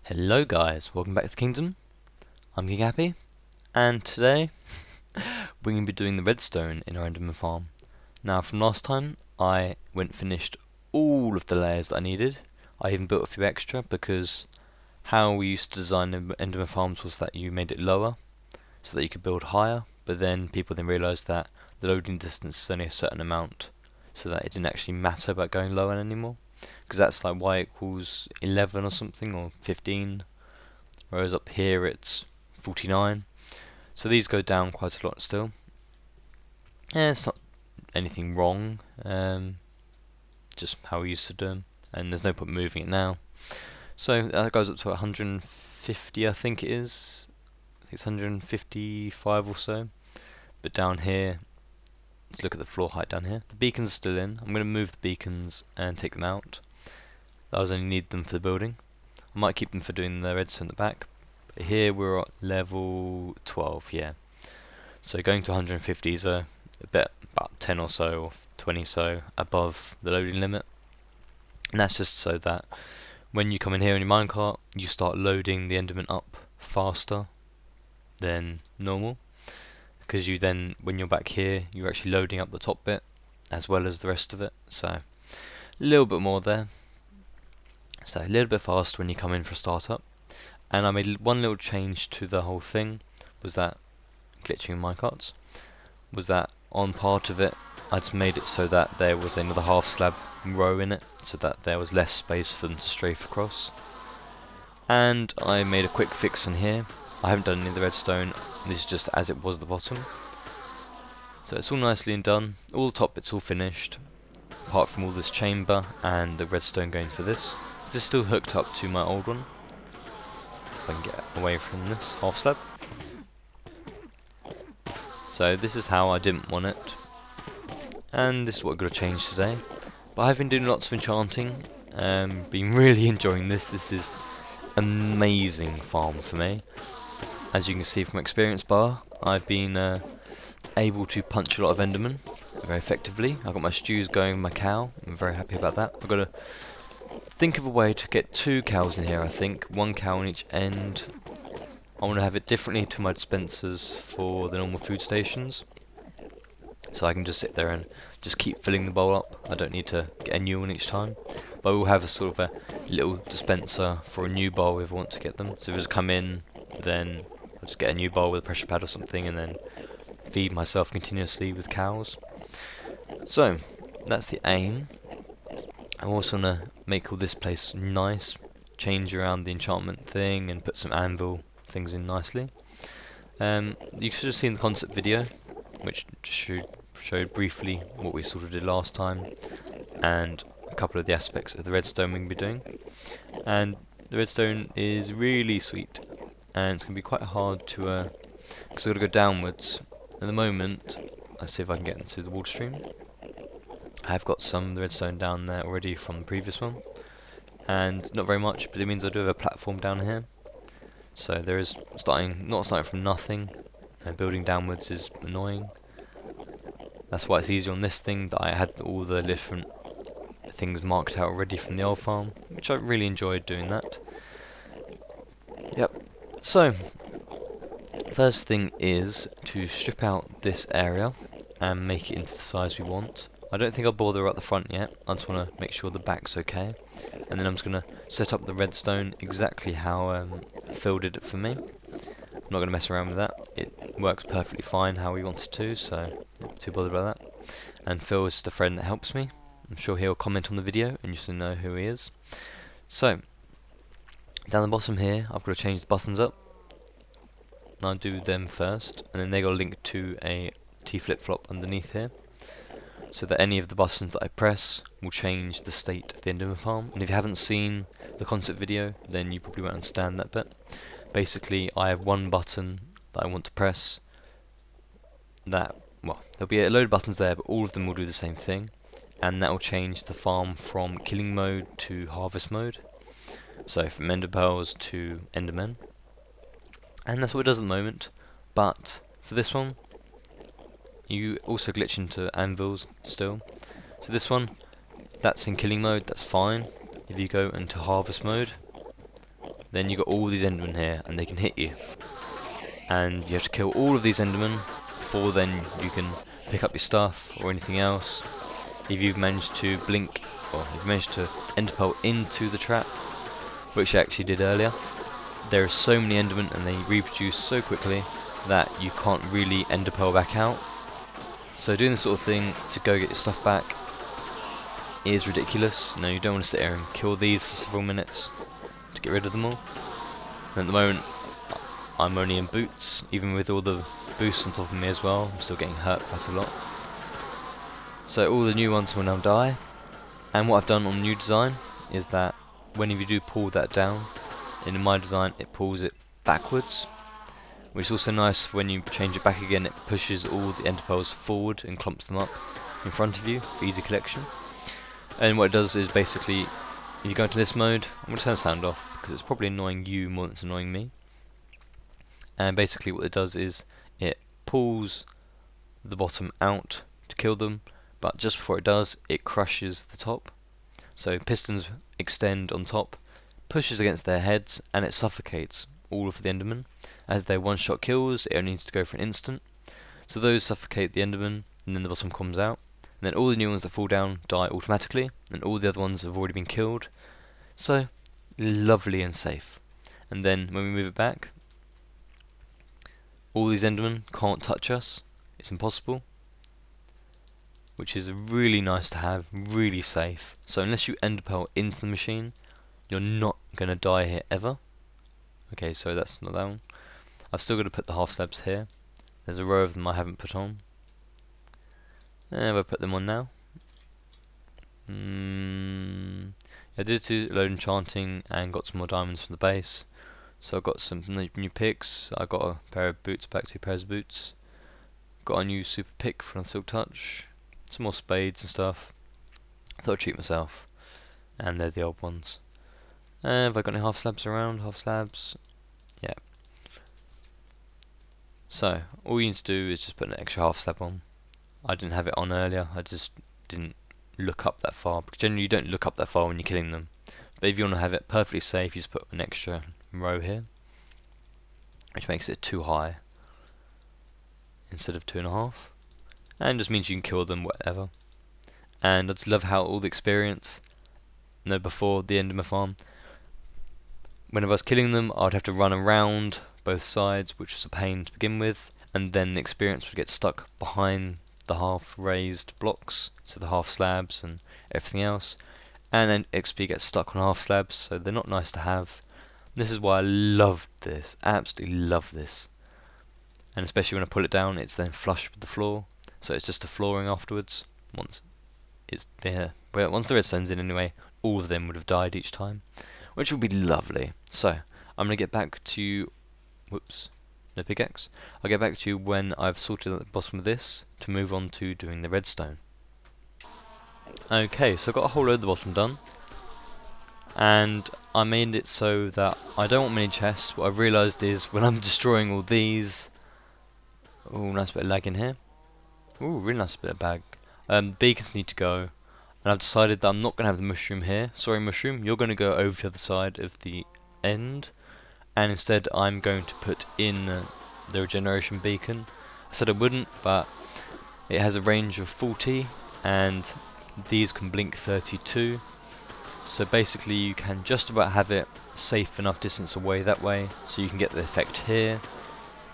Hello guys, welcome back to the kingdom. I'm King Happy, and today we're going to be doing the redstone in our Enderman farm. Now from last time, I went and finished all of the layers that I needed. I even built a few extra because how we used to design the Enderman farms was that you made it lower so that you could build higher, but then people then realised that the loading distance is only a certain amount, so that it didn't actually matter about going lower anymore. Because that's like y equals 11 or something, or 15, whereas up here it's 49. So these go down quite a lot still. Yeah, it's not anything wrong, just how we used to do them, and there's no point moving it now. So that goes up to 150, I think it is. I think it's 155 or so. But down here, let's look at the floor height down here. The beacons are still in. I'm going to move the beacons and take them out. I only need them for the building. I might keep them for doing the redstone at the back. But here we're at level 12, yeah. So going to 150 is a bit, about 10 or so, or 20 so, above the loading limit. And that's just so that when you come in here in your minecart, you start loading the Enderman up faster than normal. Because you then, when you're back here, you're actually loading up the top bit, as well as the rest of it. So, a little bit more there. So a little bit faster when you come in for a startup. And I made one little change to the whole thing, was that glitching in minecarts, was that on part of it I just made it so that there was another half slab row in it, so that there was less space for them to strafe across. And I made a quick fix in here. I haven't done any of the redstone, this is just as it was at the bottom. So it's all nicely and done, all the top bits all finished, apart from all this chamber and the redstone going for this. Is this still hooked up to my old one? If I can get away from this half slab. So this is how I didn't want it, and this is what I've got to change today. But I've been doing lots of enchanting, been really enjoying this. This is amazing farm for me. As you can see from my experience bar, I've been able to punch a lot of Endermen very effectively. I've got my stews going with my cow. I'm very happy about that. I've got to think of a way to get 2 cows in here, I think. 1 cow on each end. I want to have it differently to my dispensers for the normal food stations. So I can just sit there and just keep filling the bowl up. I don't need to get a new one each time. But I will have a sort of a little dispenser for a new bowl if I want to get them. So if I just come in, then I'll just get a new bowl with a pressure pad or something and then feed myself continuously with cows. So, that's the aim. I also want to make all this place nice, change around the enchantment thing and put some anvil things in nicely. You should have seen the concept video, which showed briefly what we sort of did last time and a couple of the aspects of the redstone we can be doing. And the redstone is really sweet, and it's going to be quite hard to, because I've got to go downwards. At the moment, let's see if I can get into the water stream. I have got some of the redstone down there already from the previous one, and not very much, but it means I do have a platform down here. So there is not starting from nothing, and building downwards is annoying. That's why it's easier on this thing, that I had all the different things marked out already from the old farm, which I really enjoyed doing that. Yep. So, first thing is to strip out this area and make it into the size we want. I don't think I'll bother at the front yet, I just want to make sure the back's okay. And then I'm just going to set up the redstone exactly how Phil did it for me. I'm not going to mess around with that, it works perfectly fine how we want it to, so not too bothered about that. And Phil is just a friend that helps me. I'm sure he'll comment on the video and just to know who he is. So, down the bottom here, I've got to change the buttons up. And I'll do them first, and then they got a link to a T flip-flop underneath here, so that any of the buttons that I press will change the state of the Enderman farm. And if you haven't seen the concept video, then you probably won't understand that bit. Basically, I have one button that I want to press. That, well, there'll be a load of buttons there, but all of them will do the same thing, and that will change the farm from killing mode to harvest mode. So from ender pearls to endermen. And that's what it does at the moment, but for this one, you also glitch into anvils still. So this one, that's in killing mode, that's fine. If you go into harvest mode, then you got all these Endermen here, and they can hit you. And you have to kill all of these Endermen before then you can pick up your stuff or anything else. If you've managed to blink, or if you've managed to ender pearl into the trap, which I actually did earlier, there are so many Endermen and they reproduce so quickly that you can't really ender pearl back out. So doing this sort of thing to go get your stuff back is ridiculous. No, you don't want to sit here and kill these for several minutes to get rid of them all. And at the moment I'm only in boots, even with all the boosts on top of me as well. I'm still getting hurt quite a lot. So all the new ones will now die. And what I've done on the new design is that whenever you do pull that down, in my design it pulls it backwards, which is also nice. When you change it back again, it pushes all the ender pearls forward and clumps them up in front of you for easy collection. And what it does is basically, if you go into this mode, I'm going to turn the sound off because it's probably annoying you more than it's annoying me. And basically what it does is it pulls the bottom out to kill them, but just before it does, it crushes the top. So pistons extend on top, pushes against their heads, and it suffocates all of the Endermen. As their one-shot kills, it only needs to go for an instant. So those suffocate the Enderman, and then the bottom comes out. And then all the new ones that fall down die automatically, and all the other ones have already been killed. So, lovely and safe. And then when we move it back, all these Endermen can't touch us. It's impossible. Which is really nice to have, really safe. So unless you ender pearl into the machine, you're not going to die here ever. Okay, so that's not that one. I've still got to put the half slabs here. There's a row of them I haven't put on. And I'll put them on now. I did to load enchanting and got some more diamonds from the base. So I got some new picks. I got a pair of boots back, 2 pairs of boots. Got a new super pick from the Silk Touch. Some more spades and stuff. I thought I'd treat myself. And they're the old ones. Have I got any half slabs around? Half slabs? Yeah. So, all you need to do is just put an extra half slab on. I didn't have it on earlier, I just didn't look up that far. Because generally you don't look up that far when you're killing them. But if you want to have it perfectly safe, you just put an extra row here. Which makes it 2 high. Instead of 2.5. And just means you can kill them whatever. And I just love how all the experience, before the Enderman farm, whenever I was killing them, I'd have to run around both sides, which was a pain to begin with, and then the experience would get stuck behind the half raised blocks, so the half slabs and everything else, and then XP gets stuck on half slabs, so they're not nice to have. This is why I love this, absolutely love this. And especially when I pull it down, it's then flush with the floor, so it's just a flooring afterwards. Once it's there, well, once the redstone's in anyway, all of them would have died each time, which would be lovely. So I'm gonna get back to, whoops, no pickaxe. I'll get back to you when I've sorted out the bottom of this to move on to doing the redstone. Okay, so I've got a whole load of the bottom done, and I made it so that I don't want many chests. What I've realised is when I'm destroying all these, oh, nice bit of lag in here. Ooh, really nice bit of bag. Beacons need to go, and I've decided that I'm not going to have the mushroom here. Sorry mushroom, you're going to go over to the other side of the end, and instead I'm going to put in the regeneration beacon. I said I wouldn't, but it has a range of 40, and these can blink 32. So basically you can just about have it safe enough distance away that way, so you can get the effect here,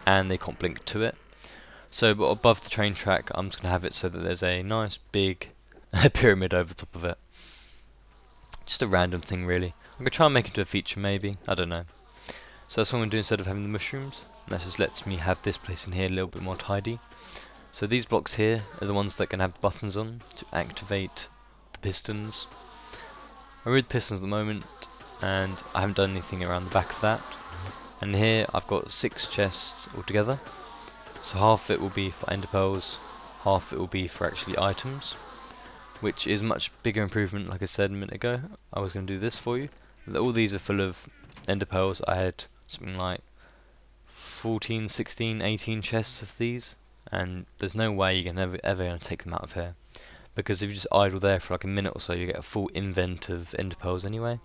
and they can't blink to it. So but above the train track, I'm just going to have it so that there's a nice big pyramid over the top of it. Just a random thing really. I'm going to try and make it into a feature maybe, I don't know. So that's what I'm going to do instead of having the mushrooms. And that just lets me have this place in here a little bit more tidy. So these blocks here are the ones that can have the buttons on to activate the pistons. I'm with pistons at the moment, and I haven't done anything around the back of that. And here I've got 6 chests altogether. So half of it will be for ender pearls, half of it will be for actually items, which is much bigger improvement. Like I said a minute ago, I was going to do this for you. All these are full of ender pearls. I had something like 14, 16, 18 chests of these, and there's no way you can ever going to take them out of here, because if you just idle there for like a minute or so, you get a full invent of ender pearls anyway.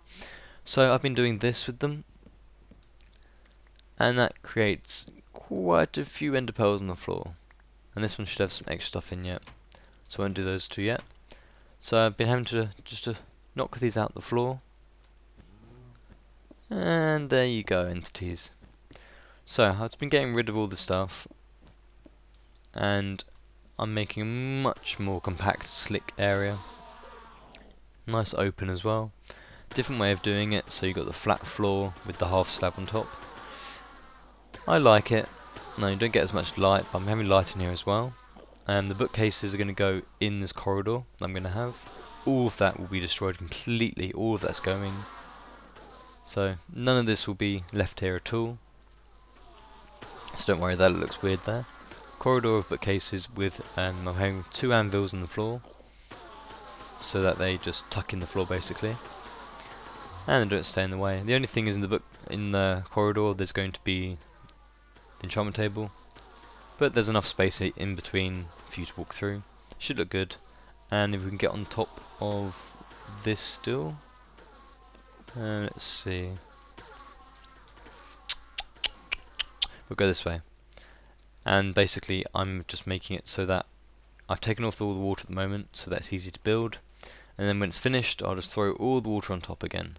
So I've been doing this with them, and that creates quite a few ender pearls on the floor. And this one should have some extra stuff in yet, so I won't do those two yet. So I've been having to just to knock these out the floor, and there you go, entities. So I've been getting rid of all the stuff, and I'm making a much more compact, slick area. Nice open as well. Different way of doing it, so you've got the flat floor with the half slab on top. I like it. No, you don't get as much light, but I'm having light in here as well. The bookcases are going to go in this corridor that I'm going to have. All of that will be destroyed completely, all of that's going. So none of this will be left here at all. So don't worry, that looks weird there. Corridor of bookcases with I'm having 2 anvils on the floor, so that they just tuck in the floor basically, and they don't stay in the way. The only thing is in the corridor there's going to be the enchantment table, but there's enough space in between for you to walk through. Should look good. And if we can get on top of this still, let's see. We'll go this way. And basically I'm just making it so that I've taken off all the water at the moment, so that's easy to build. And then when it's finished, I'll just throw all the water on top again.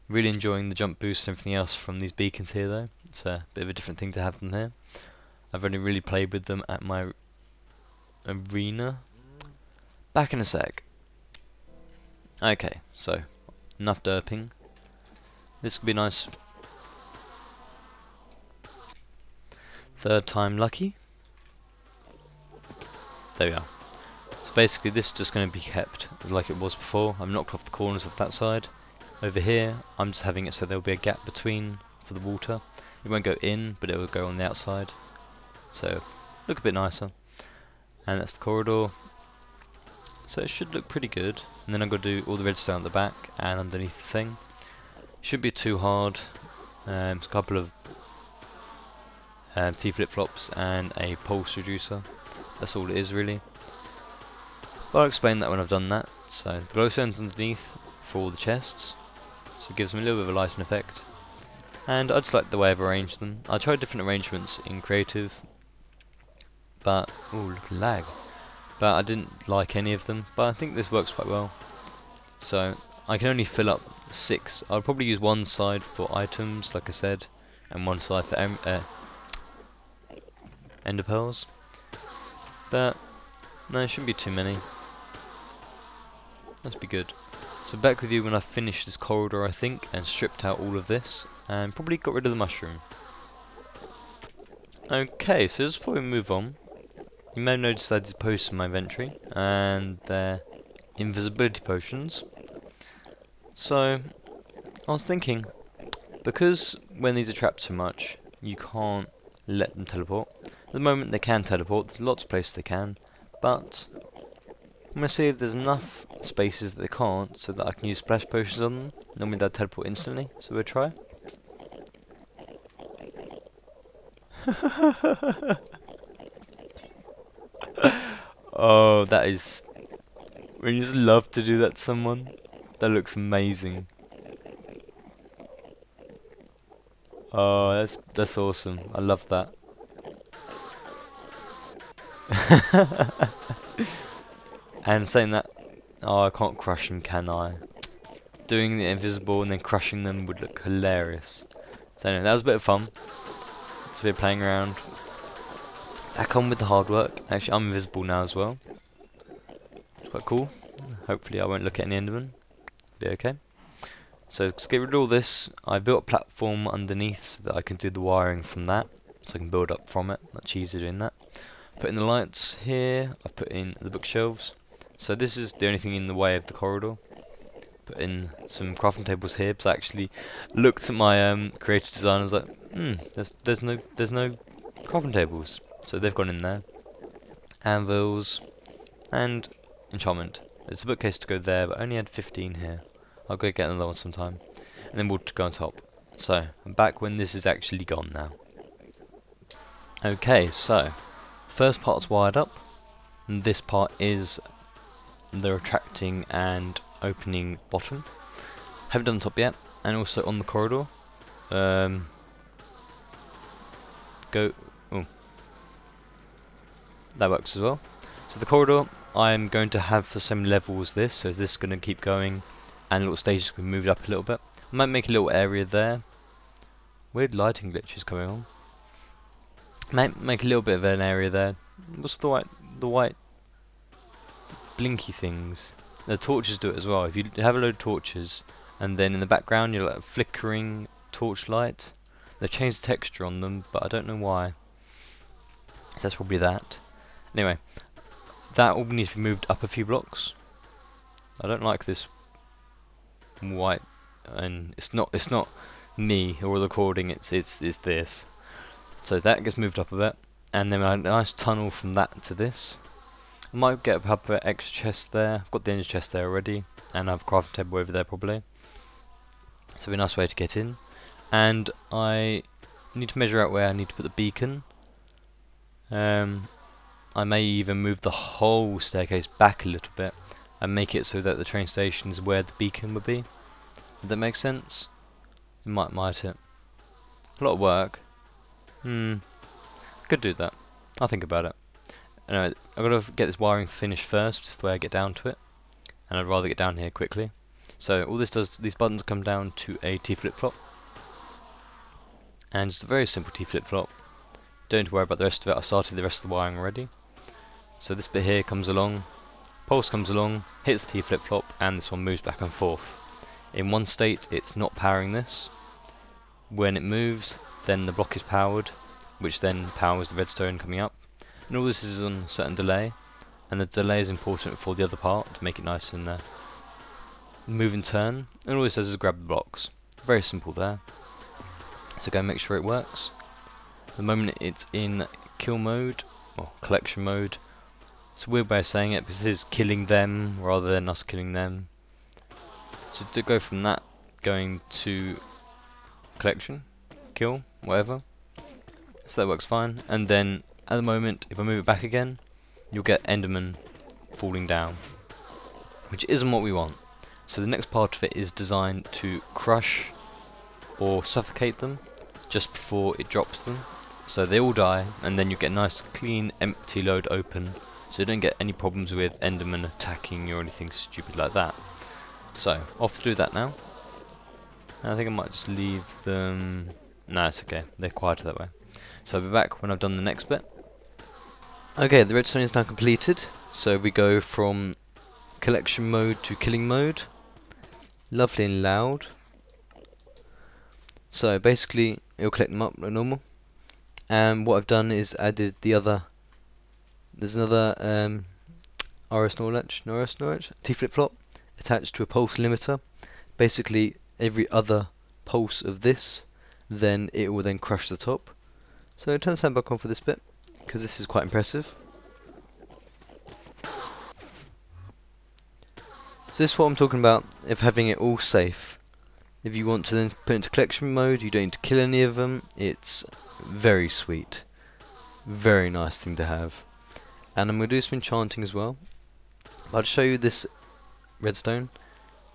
Really enjoying the jump boost and everything else from these beacons here though. It's a bit of a different thing to have them here. I've only really played with them at my arena. Back in a sec. Okay, so enough derping. This could be nice. Third time lucky. There we are. So basically this is just going to be kept like it was before. I've knocked off the corners of that side. Over here I'm just having it so there'll be a gap between for the water. It won't go in, but it will go on the outside. So look a bit nicer. And that's the corridor. So it should look pretty good. And then I've got to do all the redstone at the back and underneath the thing. Shouldn't be too hard. It's a couple of T flip-flops and a pulse reducer. That's all it is really. But I'll explain that when I've done that. So the glowstone's underneath for all the chests, so it gives them a little bit of a lighting effect. And I just like the way I've arranged them. I tried different arrangements in creative, but ooh, look at lag. But I didn't like any of them. But I think this works quite well. So I can only fill up 6. I'll probably use one side for items, like I said, and one side for ender pearls. But no, it shouldn't be too many. That'd be good. So back with you when I've finished this corridor, I think, and stripped out all of this, and probably got rid of the mushroom. Okay, so let's probably move on. You may have noticed I did posts in my inventory, and they're invisibility potions. So I was thinking, because when these are trapped so much, you can't let them teleport. At the moment they can teleport, there's lots of places they can, but I'm going to see if there's enough spaces that they can't, so that I can use splash potions on them. Normally they'll teleport instantly, so we'll try. Oh, that is... when you just love to do that to someone. That looks amazing. Oh, that's awesome. I love that. And saying that, oh, I can't crush them, can I? Doing the invisible and then crushing them would look hilarious. So anyway, that was a bit of fun. It's a bit of playing around. Back on with the hard work. Actually, I'm invisible now as well. It's quite cool. Hopefully I won't look at any Enderman. Be okay. So let's get rid of all this. I built a platform underneath so that I can do the wiring from that. So I can build up from it. Much easier doing that. Put in the lights here. I've put in the bookshelves. So this is the only thing in the way of the corridor. Put in some crafting tables here, because I actually looked at my creative design and was like, there's no crafting tables. So they've gone in there. Anvils and enchantment. There's a bookcase to go there, but I only had 15 here. I'll go get another one sometime. And then we'll go on top. So I'm back when this is actually gone now. Okay, so first part's wired up, and this part is the retracting and opening bottom. Haven't done the top yet, and also on the corridor. go. Oh, that works as well. So the corridor I'm going to have the same level as this, so this is going to keep going, and little stages can be moved up a little bit. I might make a little area there. Weird lighting glitches going on. Might make a little bit of an area there. What's the white blinky things? The torches do it as well. If you have a load of torches, and then in the background you're like flickering torchlight, they changed the texture on them, but I don't know why. So that's probably that. Anyway, that all needs to be moved up a few blocks. I don't like this white, and it's not me or the recording. It's this. So that gets moved up a bit, and then a nice tunnel from that to this. I might get a couple of extra chests there. I've got the energy chest there already, and I have a crafting table over there probably. So it'll be a nice way to get in. And I need to measure out where I need to put the beacon. I may even move the whole staircase back a little bit and make it so that the train station is where the beacon would be. Does that make sense? It might it. A lot of work. Could do that. I'll think about it. Anyway, I've got to get this wiring finished first, just the way I get down to it. And I'd rather get down here quickly. So all this does, these buttons come down to a T flip-flop. And just a very simple T flip-flop. Don't need to worry about the rest of it, I started the rest of the wiring already. So this bit here comes along, pulse comes along, hits T flip-flop, and this one moves back and forth. In one state it's not powering this. When it moves, then the block is powered, which then powers the redstone coming up. And all this is on a certain delay, and the delay is important for the other part to make it nice and move and turn. And all this does is grab the blocks. Very simple there. So go and make sure it works. At the moment it's in kill mode, or collection mode. It's a weird way of saying it, because this is killing them rather than us killing them. So to go from that, going to collection, kill, whatever. So that works fine. And then at the moment, if I move it back again, you'll get Enderman falling down, which isn't what we want. So the next part of it is designed to crush or suffocate them just before it drops them. So they all die, and then you get a nice clean empty load open, so you don't get any problems with Enderman attacking you or anything stupid like that. So off to do that now. I think I might just leave them. Nah, it's okay, they're quieter that way. So I'll be back when I've done the next bit. Okay, the redstone is now completed, so we go from collection mode to killing mode. Lovely and loud. So basically it'll collect them up like normal, and what I've done is added the other, there's another RS Norwich T flip-flop attached to a pulse limiter. Basically every other pulse of this, then it will then crush the top. So turn the sound back on for this bit, because this is quite impressive. So this is what I'm talking about, of having it all safe. If you want to then put it into collection mode, you don't need to kill any of them. It's very sweet. Very nice thing to have. And I'm going to do some enchanting as well. I'll show you this redstone,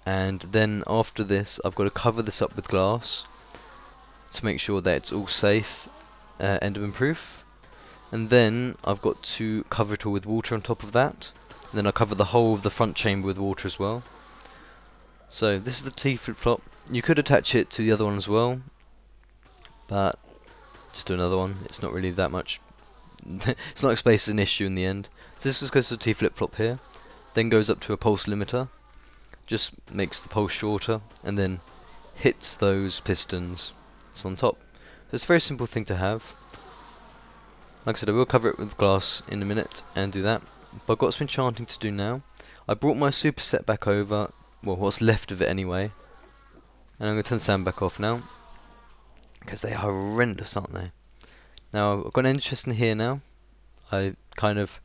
and then after this I've got to cover this up with glass to make sure that it's all safe, Enderman proof. And then I've got to cover it all with water on top of that. And then I'll cover the whole of the front chamber with water as well. So this is the T flip-flop. You could attach it to the other one as well, but just do another one. It's not really that much. It's not like space is an issue in the end. So this just goes to the T flip-flop here, then goes up to a pulse limiter, just makes the pulse shorter, and then hits those pistons. It's on top. So it's a very simple thing to have. Like I said, I will cover it with glass in a minute and do that. But I've got some enchanting to do now. I brought my superset back over, well, what's left of it anyway. And I'm going to turn the sound back off now, because they are horrendous, aren't they? Now, I've got an interest in here now. I kind of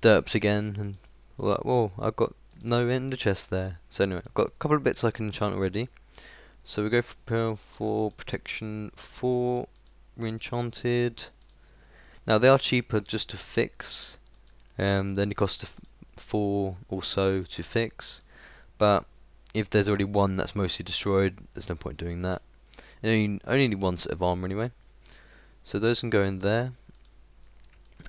derped again, and whoa, I've got no ender chest there. So anyway, I've got a couple of bits I can enchant already. So we go for protection 4, re-enchanted. Now they are cheaper just to fix. They only cost 4 or so to fix. But if there's already one that's mostly destroyed, there's no point doing that. Only need one set of armor anyway. So those can go in there.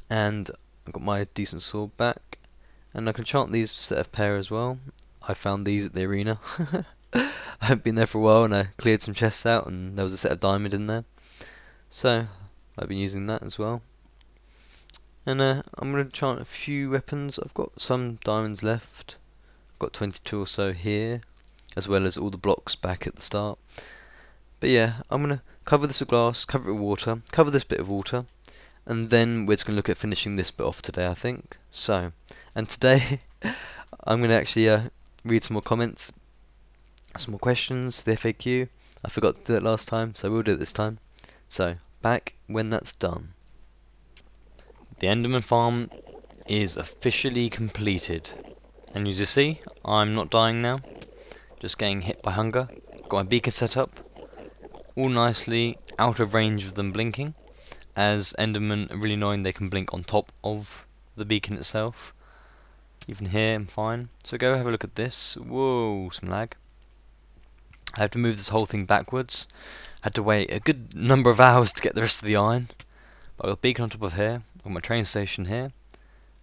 And I've got my decent sword back. And I can enchant these set of pair as well. I found these at the arena. I haven't been there for a while, and I cleared some chests out, and there was a set of diamond in there. So I've been using that as well. And I'm going to enchant a few weapons. I've got some diamonds left. I've got 22 or so here, as well as all the blocks back at the start. But yeah, I'm going to cover this with glass, cover it with water, cover this bit of water, and then we're just going to look at finishing this bit off today, I think. So, and today I'm going to actually read some more comments, some more questions for the FAQ. I forgot to do that last time, so we'll do it this time. So, back when that's done. The Enderman farm is officially completed. And as you see, I'm not dying now, just getting hit by hunger. Got my beacon set up, all nicely out of range of them blinking. As Endermen are really annoying, they can blink on top of the beacon itself. Even here, I'm fine. So go have a look at this. Whoa, some lag. I have to move this whole thing backwards. Had to wait a good number of hours to get the rest of the iron. But I've got a beacon on top of here. I've got my train station here.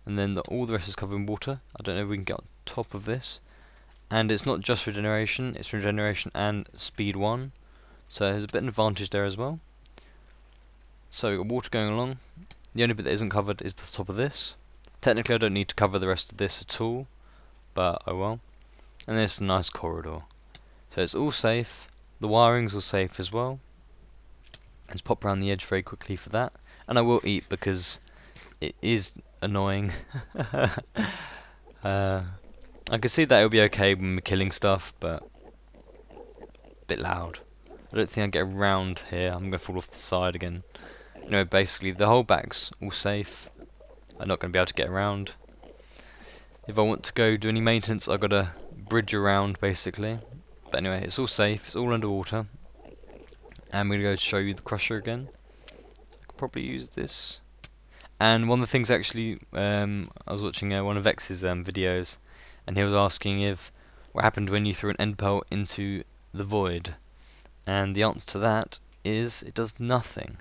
And then all the rest is covered in water. I don't know if we can get on top of this. And it's not just regeneration, it's regeneration and speed 1. So there's a bit of an advantage there as well. So we've got water going along. The only bit that isn't covered is the top of this. Technically I don't need to cover the rest of this at all, but oh well. And there's a nice corridor. So it's all safe. The wiring's all safe as well. Let's pop around the edge very quickly for that. And I will eat because it is annoying. I can see that it'll be okay when we're killing stuff, but a bit loud. I don't think I get around here. I'm going to fall off the side again. No, basically the whole back's all safe. I'm not going to be able to get around. If I want to go do any maintenance, I've got to bridge around basically. But anyway, it's all safe. It's all underwater. And I'm going to go show you the crusher again. I could probably use this. And one of the things actually, I was watching one of X's videos, and he was asking if what happened when you threw an end pearl into the void. And the answer to that is it does nothing,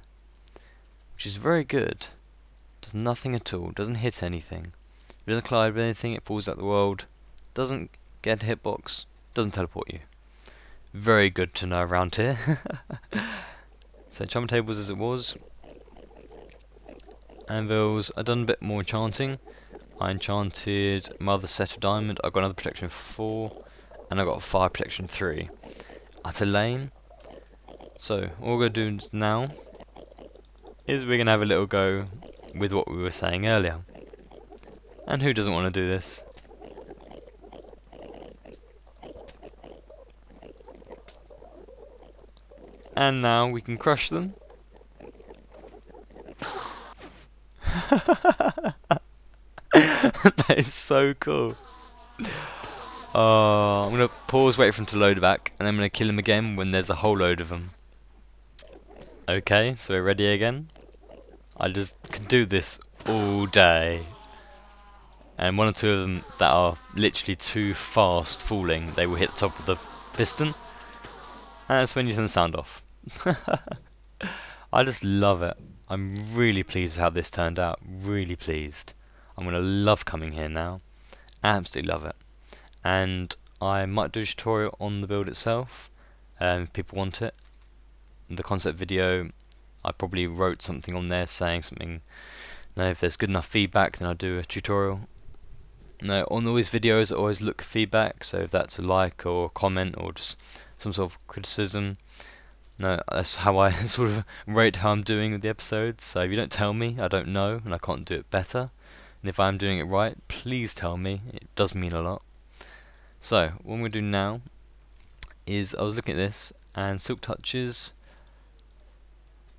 which is very good. It does nothing at all. Doesn't hit anything. It doesn't collide with anything. It falls out the world. Doesn't get a hitbox. Doesn't teleport you. Very good to know around here. So enchantment tables as it was. Anvils. I've done a bit more enchanting. I enchanted my other set of diamond. I got another protection 4, and I got fire protection 3. Utter lane. So all we're going to do now is we're going to have a little go with what we were saying earlier. And who doesn't want to do this? And now we can crush them. That is so cool. I'm going to pause, wait for him to load back, and then I'm going to kill him again when there's a whole load of them. Okay, so we're ready again. I just can do this all day. And one or two of them that are literally too fast falling, they will hit the top of the piston. And that's when you turn the sound off. I just love it. I'm really pleased with how this turned out. Really pleased. I'm going to love coming here now. Absolutely love it. And I might do a tutorial on the build itself, if people want it. The concept video, I probably wrote something on there saying something. No, if there's good enough feedback, then I'll do a tutorial. No, on all these videos I always look for feedback, so if that's a like or a comment or just some sort of criticism. No, that's how I sort of rate how I'm doing with the episodes. So if you don't tell me, I don't know and I can't do it better. And if I'm doing it right, please tell me. It does mean a lot. So what I'm going to do now is, I was looking at this, and silk touches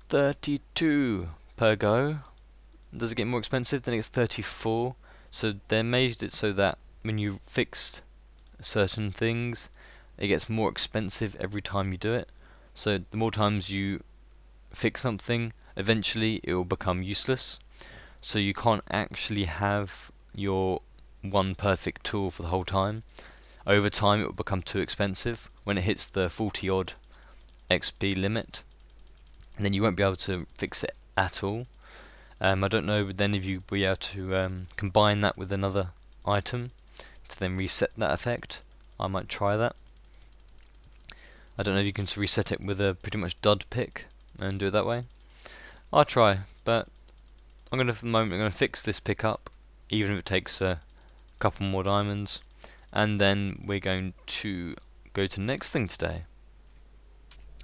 32 per go. Does it get more expensive? Then it gets 34. So they made it so that when you fixed certain things, it gets more expensive every time you do it. So the more times you fix something, eventually it will become useless. So you can't actually have your one perfect tool for the whole time. Over time it will become too expensive. When it hits the 40 odd XP limit, and then you won't be able to fix it at all. I don't know, would any of you be able to combine that with another item to then reset that effect? I might try that. I don't know if you can reset it with a pretty much dud pick and do it that way. I'll try, but I'm gonna, for the moment, I'm gonna fix this pickup, even if it takes a couple more diamonds, and then we're going to go to the next thing today.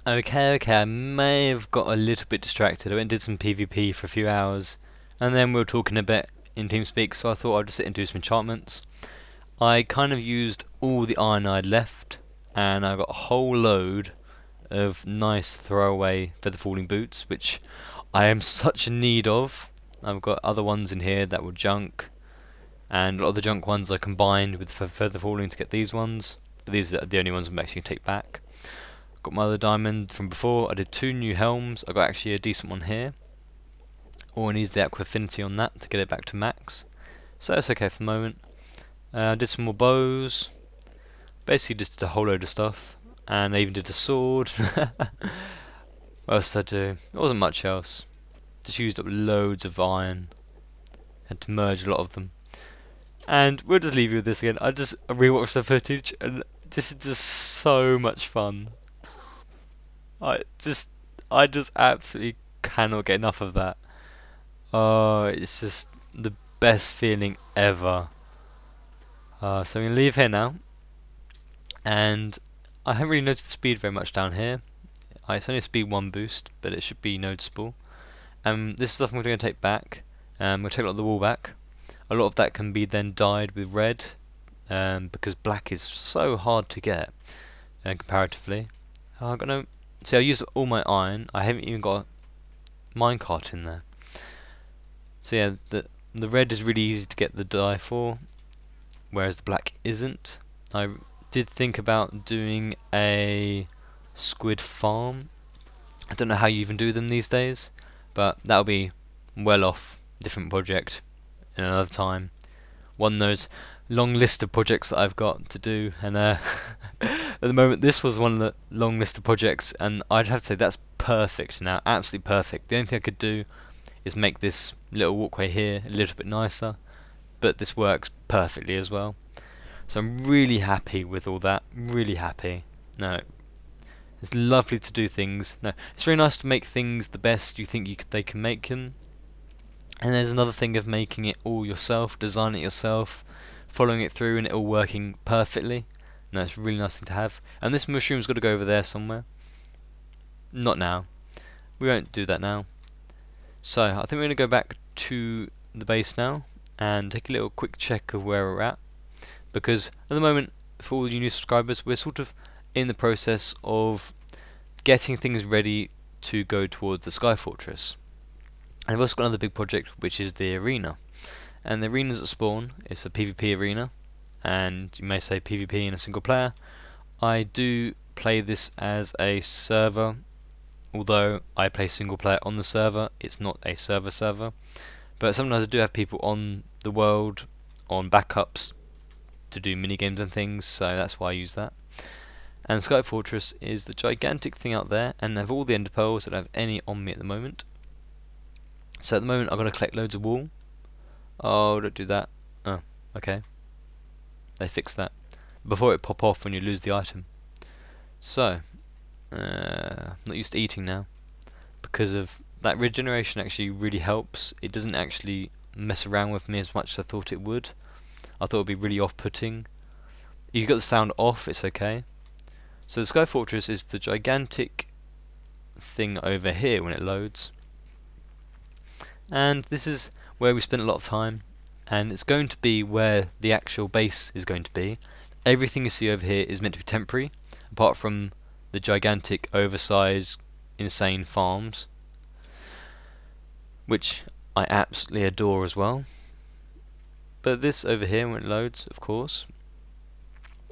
Okay, I may have got a little bit distracted. I went and did some PvP for a few hours, and then we were talking a bit in TeamSpeak, so I thought I'd just sit and do some enchantments. I kind of used all the iron I had left, and I got a whole load of nice throwaway feather falling boots, which I am such in need of. I've got other ones in here that were junk, and a lot of the junk ones I combined with feather falling to get these ones, but these are the only ones I'm actually going to take back. Got my other diamond from before. I did 2 new helms. I got actually a decent one here. All I need is the aqua affinity on that to get it back to max, so that's okay for the moment. I did some more bows. Basically just did a whole load of stuff, and I even did a sword. What else did I do? There wasn't much else. Just used up loads of iron. Had to merge a lot of them. And we'll just leave you with this again. I rewatched the footage, and this is just so much fun. I just absolutely cannot get enough of that. Oh, it's just the best feeling ever. So I'm going to leave here now. And I haven't really noticed the speed very much down here. It's only a speed 1 boost, but it should be noticeable. This is stuff I'm going to take back. I'm going to take a lot of the wool back. A lot of that can be then dyed with red, because black is so hard to get, comparatively. I'm gonna see. I used all my iron. I haven't even got a minecart in there. So yeah, the red is really easy to get the dye for, whereas the black isn't. I did think about doing a squid farm. I don't know how you even do them these days, but that'll be well off different project in another time. One of those long list of projects that I've got to do, and at the moment this was one of the long list of projects, and I'd have to say that's perfect now, absolutely perfect. The only thing I could do is make this little walkway here a little bit nicer, but this works perfectly as well. So I'm really happy with all that, really happy. No, it's lovely to do things. No, it's really nice to make things the best you think they can make them. And there's another thing of making it all yourself, designing it yourself, following it through and it all working perfectly. No, it's a really nice thing to have. And this mushroom's got to go over there somewhere. Not now. We won't do that now. So, I think we're going to go back to the base now and take a little quick check of where we're at. Because at the moment, for all you new subscribers, we're sort of in the process of getting things ready to go towards the Sky Fortress. And I've also got another big project, which is the arena. And the arenas at spawn, it's a PvP arena, and you may say PvP in a single player. I do play this as a server, although I play single player on the server, it's not a server. But sometimes I do have people on the world, on backups, to do minigames and things, so that's why I use that. And Sky Fortress is the gigantic thing out there, and I have all the ender pearls, I don't have any on me at the moment. So at the moment I've got to collect loads of wool. Oh, don't do that. Oh, okay. They fixed that. Before it pop off when you lose the item. So, I'm not used to eating now. Because of that regeneration actually really helps. It doesn't actually mess around with me as much as I thought it would. I thought it would be really off-putting. If you got the sound off, it's okay. So the Sky Fortress is the gigantic thing over here when it loads. And this is where we spent a lot of time, and it's going to be where the actual base is going to be. Everything you see over here is meant to be temporary, apart from the gigantic, oversized, insane farms, which I absolutely adore as well. But this over here, when it loads, of course,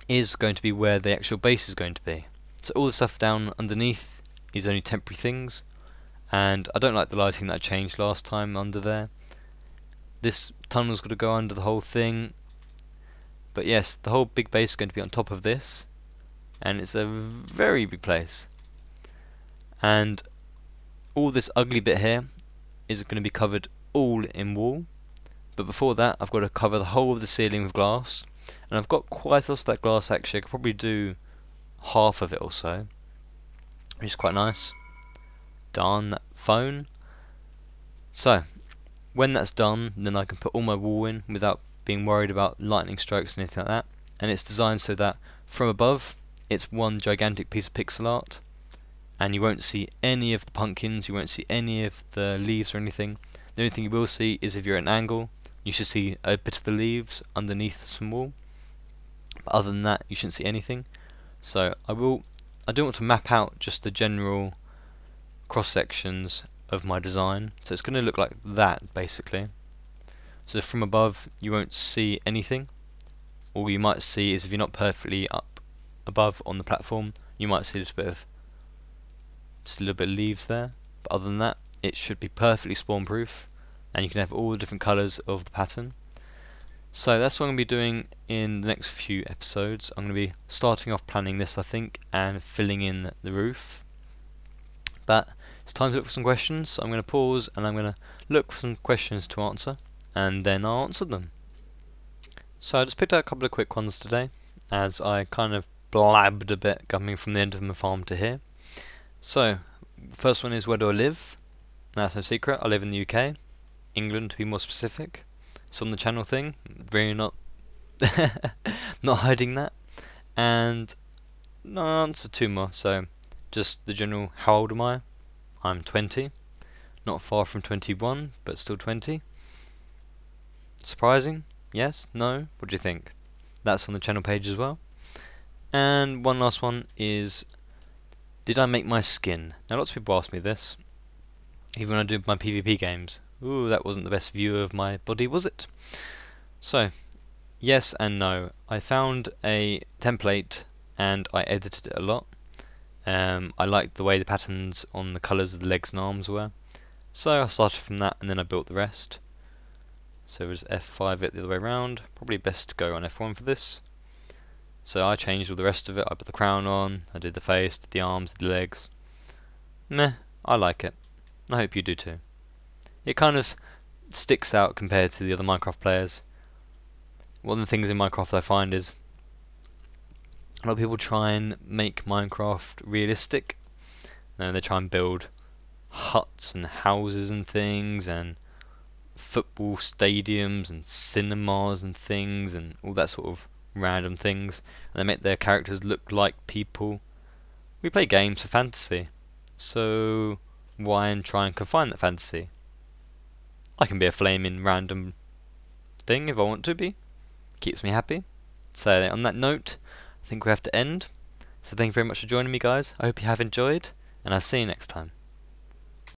is going to be where the actual base is going to be. So all the stuff down underneath is only temporary things, and I don't like the lighting that I changed last time under there. This tunnel's got to go under the whole thing, but yes, the whole big base is going to be on top of this, and it's a very big place. And all this ugly bit here is going to be covered all in wool. But before that, I've got to cover the whole of the ceiling with glass. And I've got quite a lot of that glass actually. I could probably do half of it or so, which is quite nice. Darn that phone. So, when that's done, then I can put all my wool in without being worried about lightning strokes and anything like that. And it's designed so that from above, it's one gigantic piece of pixel art. And you won't see any of the pumpkins, you won't see any of the leaves or anything. The only thing you will see is if you're at an angle, you should see a bit of the leaves underneath some wool. But other than that, you shouldn't see anything. So I do want to map out just the general cross sections of my design. So it's going to look like that basically. So from above you won't see anything. All you might see is if you're not perfectly up above on the platform, you might see just a little bit of leaves there. But other than that, it should be perfectly spawn proof, and you can have all the different colours of the pattern. So that's what I'm going to be doing in the next few episodes. I'm going to be starting off planning this, I think, and filling in the roof. But it's time to look for some questions, so I'm going to pause and I'm going to look for some questions to answer, and then I'll answer them. So I just picked out a couple of quick ones today, as I kind of blabbed a bit coming from the end of my farm to here. So, first one is, where do I live? That's no secret, I live in the UK, England to be more specific. It's on the channel thing, really not not hiding that. And no answer two more, so just the general, how old am I? I'm 20, not far from 21, but still 20. Surprising? Yes? No? What do you think? That's on the channel page as well. And one last one is, did I make my skin? Now lots of people ask me this, even when I do my PvP games. Ooh, that wasn't the best view of my body, was it? So, yes and no. I found a template and I edited it a lot. I liked the way the patterns on the colours of the legs and arms were. So I started from that and then I built the rest. So it was F5 it the other way around. Probably best to go on F1 for this. So I changed all the rest of it. I put the crown on, I did the face, did the arms, did the legs. Meh, I like it. I hope you do too. It kind of sticks out compared to the other Minecraft players. One of the things in Minecraft I find is a lot of people try and make Minecraft realistic. They try and build huts and houses and things, and football stadiums and cinemas and things, and all that sort of random things, and they make their characters look like people. We play games for fantasy, so why try and confine that fantasy? I can be a flaming random thing if I want to be. Keeps me happy. So on that note, I think we have to end. So thank you very much for joining me, guys. I hope you have enjoyed, and I'll see you next time.